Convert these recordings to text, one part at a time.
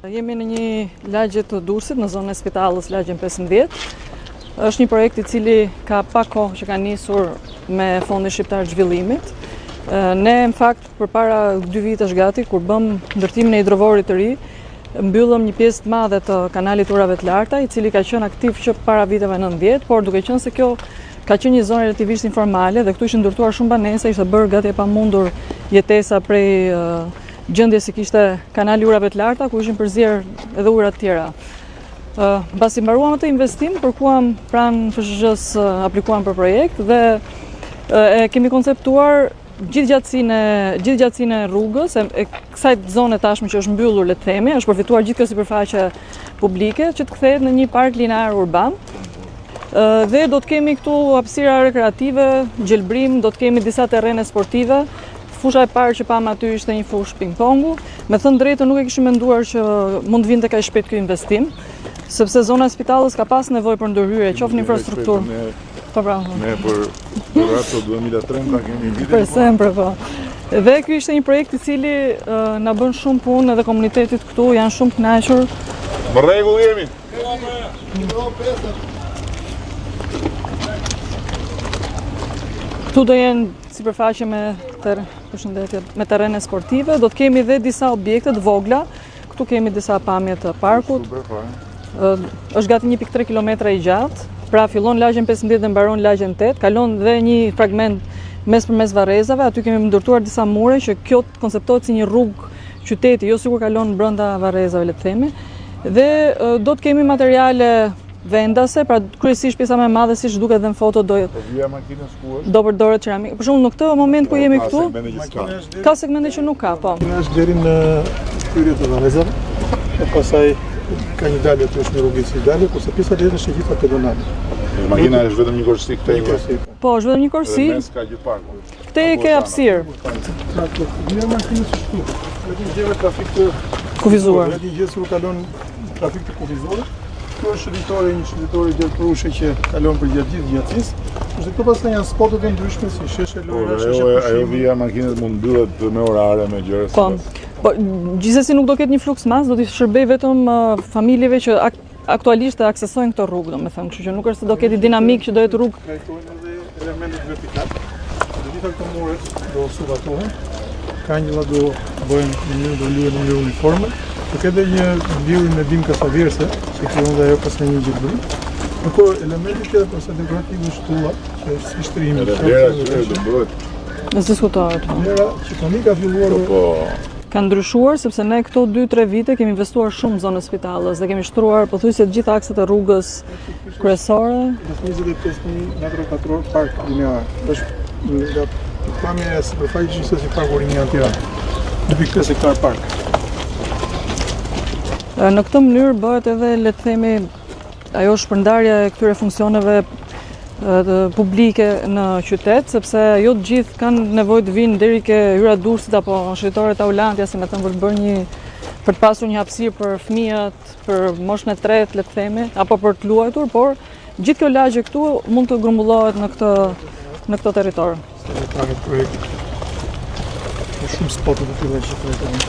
Jemi në një lagje të Durrësit, në zonën e Spitalës, lagjen 15. Është një projekt i cili ka pak kohë që ka nisur me Fondin Shqiptar të Zhvillimit. Ne, në fakt, përpara 2 vitesh gati, kur bëm ndërtimin e hidrovorit të ri, mbyllëm një pjesë të madhe të kanalit urave të larta, i cili ka qenë aktiv që para viteve 90, por duke qenë se kjo ka qenë një zonë relativisht informale dhe këtu ishin ndërtuar shumë banesa, ishte bërë gati e pamundur jetesa prej gjendje si kishte kanali urave të larta, ku ishin përzier edhe ujëra të tjera. Mbasi mbaruam atë investim, kërkuam pranë FSHS, aplikuam për projekt dhe kemi konceptuar gjithë gjatësinë e rrugës, e kësaj zone tashmë që është mbyllur, le të themi, është përfituar gjithë kjo sipërfaqe publike që të kthehet në një park linar urban. Dhe do të kemi këtu hapësira rekreative, gjelbrim, do të kemi disa terrene sportive. Fusha e parë që pam aty ishte një fushë ping-pongu. Me thënë drejtën nuk e kishim menduar që mund të vinte kaq shpejt ky investim, sepse zona e Spitalës ka pas nevojë për ndërhyrje, qoftë në infrastrukturë. Po pra. Ne për ato 2013 kemi vite. Për sempre po. Dhe ky ishte një projekt i cili na bën shumë punë, edhe komunitetit këtu janë shumë të kënaqur. Në rregull jemi. Këtu do jenë sipërfaqe me terrene sportive, do të kemi dhe disa objekte të vogla. Këtu kemi disa pamje të parkut. Është gati 1.3 kilometra i gjatë. Pra fillon lagjen 15 dhe mbaron lagjen 8, kalon dhe një fragment mes përmes varrezave, aty kemi ndërtuar disa mure që kjo konceptohet si një rrugë qyteti, jo sikur kalon brenda varrezave, le të themi. Dhe do të kemi materiale vendase, pra kryesisht pjesa më e madhe siç duket edhe në foto do përdoret ceramik. Për shembull në këtë moment ku jemi këtu, ka segmente që nuk ka, po. Është deri në hyrje të varrezave, e pastaj ka një dalje të është një rrugë si dalje, kurse pjesa tjetër është gjitha pedonale. Makina është vetëm një korsi këtej. Po, është vetëm një korsi. Ka gjithë parku. Këtej ke hapësirë. Një makinë është këtu. Vetëm gjeve trafik të kufizuar. Vetëm gjë që kalon trafik të kufizuar. Kjo është një shëndetore gjelprushe që kalon për gjatë gjithë gjatësisë. Kurse këtu pastaj janë spotet e ndryshme si sheshe lojra, sheshe pushimi. Ajo vija makinat mund mbyllet me orare, me gjëra. Po, gjithsesi nuk do ketë një fluks mas, do t'i shërbej vetëm familjeve që aktualisht aksesojnë këtë rrugë, domethënë, kështu që nuk është se do ketë dinamik që do jetë rrugë. Trajtojnë edhe elementet vertikal. Të gjitha këto muret do subatohen, kangjëllat do bëhen në mënyrë uniforme. Të ketë një vlerë me dim kasaverse, që krijon dhe ajo pas një gjelbrim. Por elementi tjetër pas dekorative është tulla, që është si shtrimi. Vlera që do bëhet. Në diskutohet. Vlera që tani ka filluar ka ndryshuar sepse ne këto 2-3 vite kemi investuar shumë në zonën e Spitalës dhe kemi shtruar pothuajse të gjitha akset e rrugës kryesore. 25.000 metra katror park linear. Është nga pamja e sipërfaqes si parku linear në Tiranë. 2.5 hektar park. Në këtë mënyrë bëhet edhe, le të themi, ajo shpërndarja e këtyre funksioneve publike në qytet, sepse jo të gjithë kanë nevojë të vinë deri ke hyra Durrësit apo shëritore të Aulandia, si me thënë për të pasur një hapësirë për fëmijët, për moshën e tretë, le të themi, apo për të luajtur, por gjithë kjo lagje këtu mund të grumbullohet në këtë territor. Shumë spote të tilla që trajtojnë.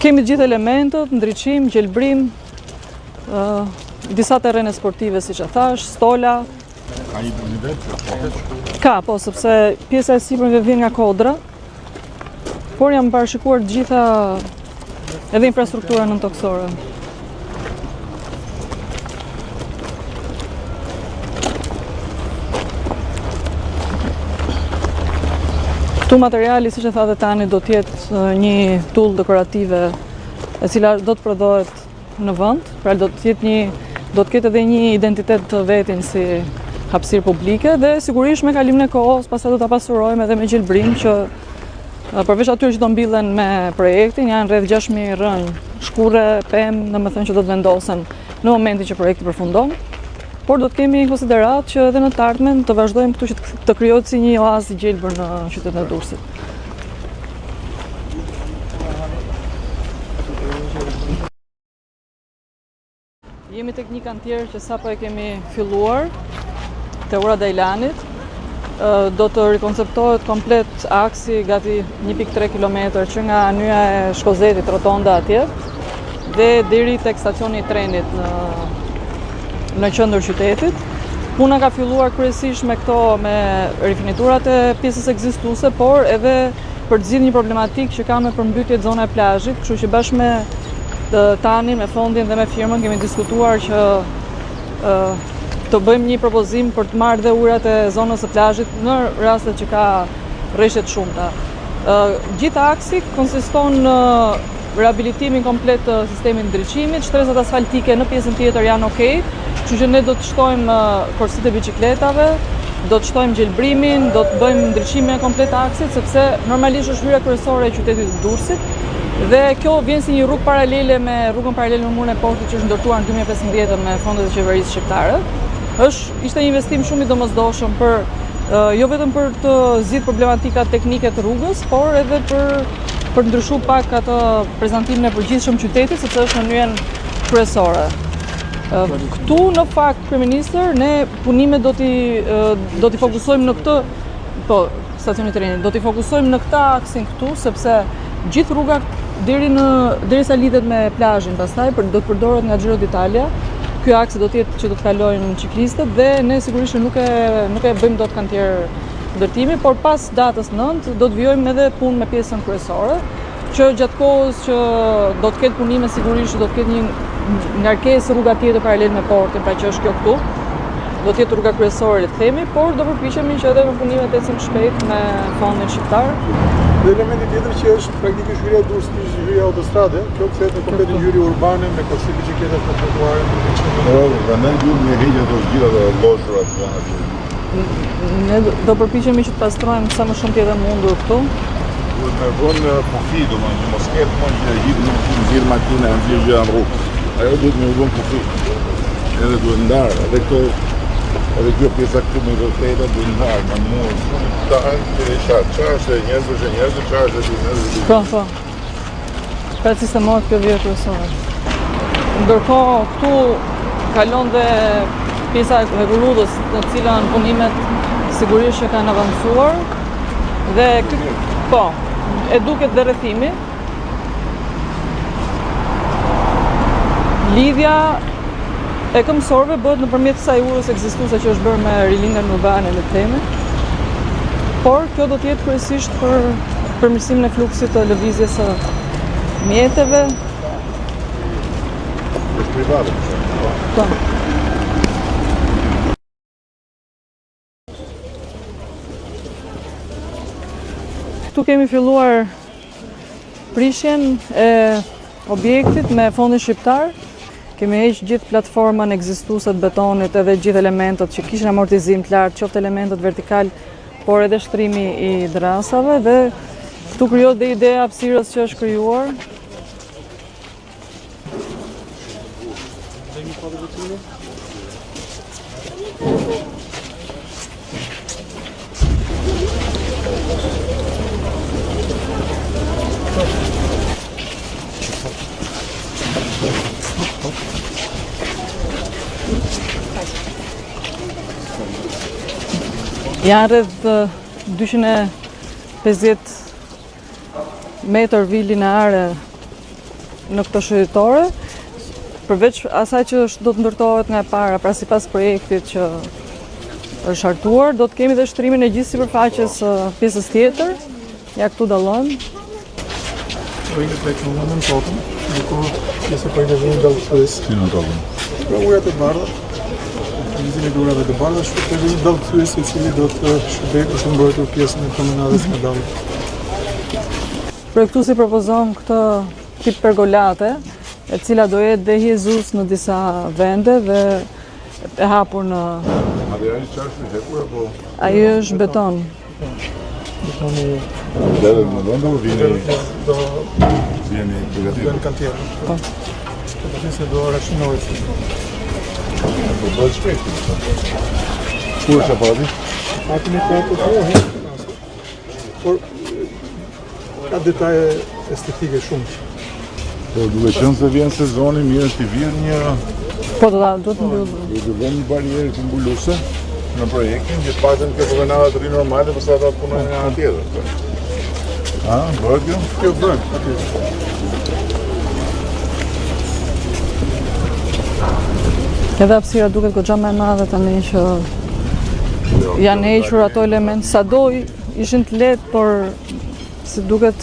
Kemi gjithë elementët, ndriçim, gjelbrim, disa terrene sportive siç e thash, stola. Ka një nivel? Ka, po, sepse pjesa e sipërme vjen nga kodra, por janë parashikuar të gjitha edhe infrastruktura nëntoksore. Këtu materiali, siç e thatë tani, do të jetë një tull dekorative e cila do të prodhohet në vend, pra do të ketë edhe një identitet të vetin si hapësirë publike dhe sigurisht me kalimin e kohës pastaj do ta pasurojmë edhe me gjelbrim që përveç atyre që do mbillen me projektin janë rreth 6.000 rrënjë, shkurre, pemë, domethënë që do të vendosen në momentin që projekti përfundon. Por do të kemi konsiderat që edhe në të ardhmen të vazhdojmë këtu që të krijohet si një oazë i gjelbër në qytetin e Durrësit. Jemi tek një kantier që sapo e kemi filluar te ura Dajlanit. Do të rikonceptohet komplet aksi gati 1.3 km që nga Nyja e Shkozetit, rotonda atje, dhe deri tek stacioni i trenit në qendër qytetit. Puna ka filluar kryesisht me rifiniturat e pjesës ekzistuese, por edhe për të zgjidhur një problematikë që ka me përmbytjet zona e plazhit, kështu që bashkë me Tanin, me fondin dhe me firmën kemi diskutuar që të bëjmë një propozim për të marrë dhe urat e zonës së plazhit në rastet që ka rreshte të shumta. Gjithë aksi konsiston në rehabilitimin komplet të sistemit ndriçimit, shtresat asfaltike në pjesën tjetër janë okay, kështu që ne do të shtojmë korsitë e biçikletave, do të shtojmë gjelbrimin, do të bëjmë ndriçimin komplet të aksit, sepse normalisht është hyra kryesore e qytetit të Durrësit. Dhe kjo vjen si një rrugë paralele me rrugën paralele me murën e portit që është ndërtuar në 2015 me fondet e qeverisë shqiptare. Ishte një investim shumë i domosdoshëm jo vetëm për të zgjidhur problematikat teknike të rrugës, por edhe për ndryshuar pak atë prezantimin e përgjithshëm qytetit, sepse është në mënyrën kryesore. Këtu në fakt, kryeministër, ne punimet do t'i fokusojmë në këtë, stacioni i trenit, do t'i fokusojmë në këtë aksin këtu, sepse gjithë rruga derisa lidhet me plazhin, pastaj do të përdoret nga Giro d'Italia. Ky aks do të jetë që do të kalojnë ciklistët dhe ne sigurisht nuk e bëjmë dot kantier ndërtimi, por pas datës 9 do të vijojmë edhe punë me pjesën kryesore, që gjatë kohës që do të ketë punime sigurisht do të ketë një ngarkesë rruga tjetër paralel me portin, pra që është kjo këtu. Do të jetë rruga kryesore, le të themi, por do përpiqemi që edhe me punimet ecim shpejt me fondin shqiptar. Dhe elementi tjetër që është praktikisht hyrja e Durrësit, hyrja autostrade, kjo kthehet në komplet hyrje urbane me korsi biçikleta për trotuare në ndriçim. Prandaj duhet një heqje të gjitha të lloshurat që janë aty. Ne do përpiqemi që të pastrojmë sa më shumë tjetër mundur këtu. Duhet me vënë kufi, domethënë mos ketë që nxirr makina, nxirr gjëra në rrugë. Ajo duhet me vënë kufi. Edhe duhet ndarë, edhe kjo pjesa këtu me rroteta duhet ndarë, me murë, ta të çfarë njerëzve, çfarë njerëzve. Po. Pra sistemohet kjo vija kryesore. Ndërkohë këtu kalon dhe pjesa e rrugës në cilën punimet sigurisht që kanë avancuar dhe e duket dhe rrethimi. Lidhja e këmbësorëve bëhet nëpërmjet kësaj urës ekzistuese që është bërë me rilindjen urbane, le të themi. Por kjo do të jetë kryesisht për përmirësimin e fluksit të lëvizjes së mjeteve. Është private. Po. Këtu kemi filluar prishjen e objektit me fondin shqiptar. Kemi heqë gjithë platformën ekzistuese të betonit edhe gjithë elementët që kishin amortizim të lartë, qoftë elementët vertikal, por edhe shtrimi i drasave dhe këtu krijohet dhe ideja hapësirës që është krijuar. Janë rreth 250 metër vi lineare në këtë shëritore, përveç asaj që do të ndërtohet nga e para, pra sipas projektit që është hartuar, do të kemi dhe shtrimin e gjithë sipërfaqes pjesës tjetër. Ja këtu dallon. Rrinë tek në tokën, ku pjesa po i vjen dallësues. Si në tokën. Pra ujat e bardha, nxitjen e durave të bardha, shpëtojë një dallësues i cili do të shërbejë për të mbrojtur pjesën e promenadës nga dalli. Projektuesi propozon këtë tip pergolate, e cila do jetë dhe hjezus në disa vende dhe e hapur në... Materiali çfarë është hapur apo? Ai është beton. Betoni Dhe në vend do vini do në kantier. Po. Po se do racionohet. Po bëhet shpejt. Kur është aparati? Aty në kohë por ka detaje estetike shumë. Po duke qenë se vjen sezoni, mirë është t'i vjen një... Po do të mbyllë. Do të vjen një barierë të mbuluese në projektin, që të paktën kjo promenada të rrinë normale, përsa ata punojnë në anë tjetër. A, bëhet kjo? Kjo bëhet, aty. Edhe hapësira duket goxha më e madhe tani që janë hequr ato elemente, sado ishin të lehtë, por si duket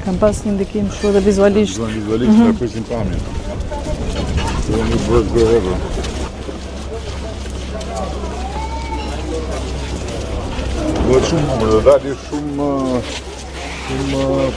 kanë pas një ndikim kështu edhe vizualisht. Vizualisht na presin pamjen. Do një work wherever. Do shumë numër, do dalë shumë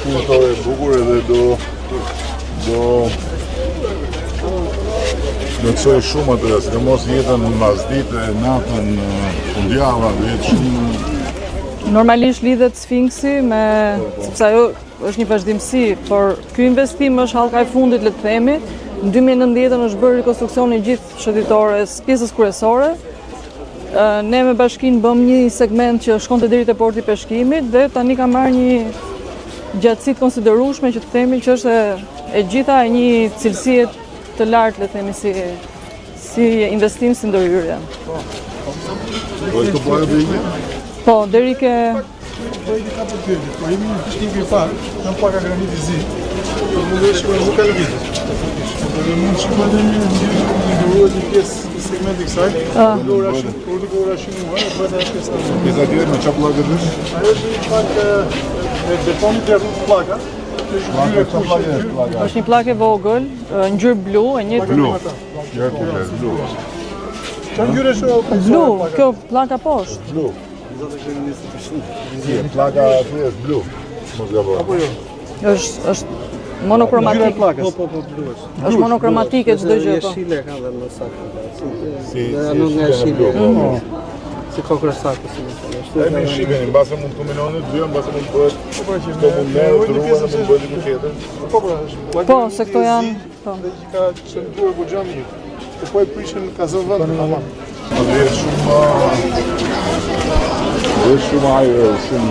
punëtore e bukur edhe do të çoj shumë atë, sidomos jetën mbasditë, natën, fundjava, jetë shumë. Normalisht lidhet Sfinksi sepse ajo është një vazhdimsi, por ky investim është hallka e fundit, le të themi. Në 2019 është bërë rekonstruksioni i gjithë shëtitores, pjesës kryesore. Ne me bashkinë bëm një segment që shkonte deri te porti i peshkimit dhe tani ka marrë një gjatësi të konsiderueshme që të themi që është e gjitha e një cilësie të lartë, le të themi, si investim, si ndërhyrje. Do të bëjë dhe Po, deri ke Po i ka për tyrë, po jemi në pishtin parë, në paka granit i zi, po mund dhe shikojnë nuk ka lëvitit. Po dhe mund shikojnë dhe një duruat një pjesë në segment i kësaj, kur duke ora shimuar, e bëjt atë pjesë në pjesa tjetër me çfarë pllake dysh? Ajo është një plakë me betonit e rrugë plaka, është një plakë e vogël, ngjyrë blu, e njëjtë. Blu. Ja ku është blu. Çfarë ngjyrë është Blu, kjo plaka poshtë. Blu. Plaka aty është blu. Mos gaboj. Apo jo? Është monokromatik. Po, blu është. Është monokromatike çdo gjë. Po. Shile ka dhe më saktë. Si Nuk nga shile. blu. Si kokra saktë, si më thonë. E me shikeni, në base mund të kombinoni dy, në base mund të bëhet të mund merë, të ruan, mund të bëhet një tjetër. Po, pra, është. Po, se këto janë. Po. Dhe që ka qëndruar goxha mirë. Po e prishën ka zënë vend në aman. Dhe shumë ajër, shumë